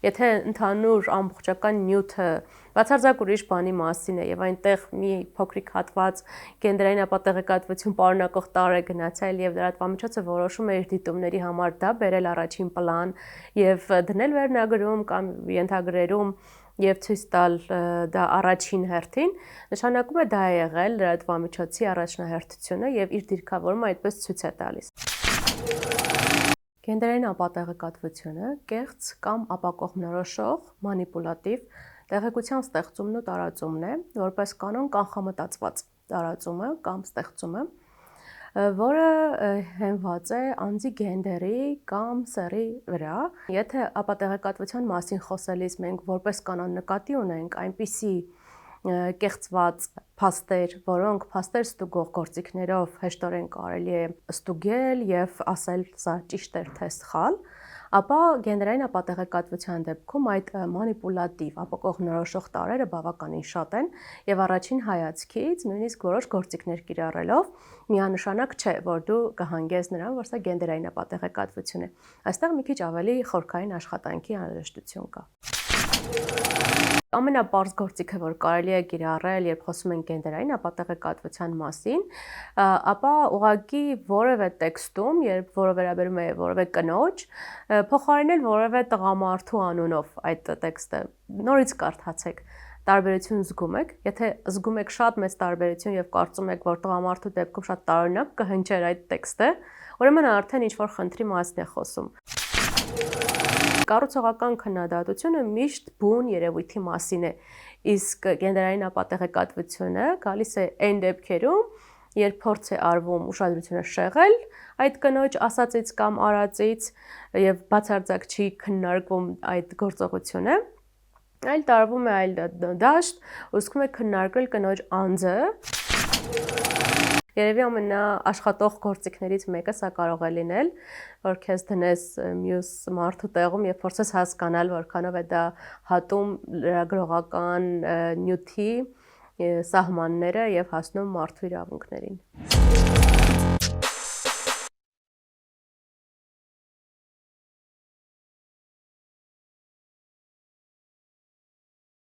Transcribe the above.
Եթե ընդհանուր ամբողջական նյութը բացարձակ ուրիշ բանի մասին է եւ այնտեղ մի փոքրիկ հատված գենդերային ապատեղեկատվություն պարունակող տար է գնացել եւ լրատվամիջոցը որոշում է իր դիտումների համար դա բերել առաջին պլան եւ դնել վերնագրում կամ ենթագրերում եւ ցույց տալ դա առաջին հերթին, նշանակում է դա է եղել լրատվամիջոցի առաջնահերթությունը եւ իր դիրքավորումը այդպես ցույց է տալիս։ Գենդերային ապատեղեկատվությունը կեղծ կամ ապակողմնորոշող, մանիպուլատիվ տեղեկության ստեղծումն ու տարածումն է, որպես կանոն կանխամտածված տարածումը կամ ստեղծումը, որը հենված է անձի գենդերի կամ սեռի վրա։ Եթե ապատեղեկատվության մասին խոսելիս մենք որպես կանոն նկատի ունենք այնպիսի կեղծված փաստեր, որոնք փաստեր ստուգող գործիքներով հեշտորեն կարելի է ստուգել եւ ասել սա ճիշտ էր թե սխալ, ապա գենդերային ապատեղեկատվության դեպքում այդ մանիպուլատիվ ապակողմնորոշող տարրերը բավականին շատ են եւ առաջին հայացքից նույնիսկ որոշ գործիքներ կիրառելով միանշանակ չէ, որ դու կհանգես նրան, որ սա գենդերային ապատեղեկատվություն է։ Այստեղ մի քիչ ավելի խորքային աշխատանքի անհրաժեշտություն կա։ Ամենապարզ գործիքը, որ կարելի է կիրառել, երբ խոսում ենք գենդերային ապատեղեկատվության մասին, ապա ուղղակի որևէ տեքստում, երբ որը վերաբերում է որևէ կնոջ, փոխարինել որևէ տղամարդու անունով այդ տեքստը։ Նորից կարդացեք։ Տարբերություն զգում եք, եթե զգում եք շատ մեծ տարբերություն եւ կարծում եք, որ տղամարդու դեպքում շատ տարօրինակ կհնչեր այդ տեքստը, ուրեմն արդեն ինչ-որ խնդրի մասին է խոսում։ Կառուցողական քննադատությունը միշտ բուն երևույթի մասին է, իսկ գենդերային ապատեղեկատվությունը գալիս է այն դեպքերում, երբ փորձ է արվում ուշադրությունը շեղել այդ կնոջ ասածից կամ արածից եւ բացարձակ չի քննարկվում այդ գործողությունը, այլ տարվում է այլ դաշտ, ուսուցում է քննարկել կնոջ անձը։ Երևի ամենաաշխատող գործիքներից մեկը սա կարող է լինել, որ քեզ դնես մյուս մարդու տեղում եւ փորձես հասկանալ, որքանով է դա հատում լրագրողական նյութի սահմանները եւ հասնում մարդու իրավունքներին։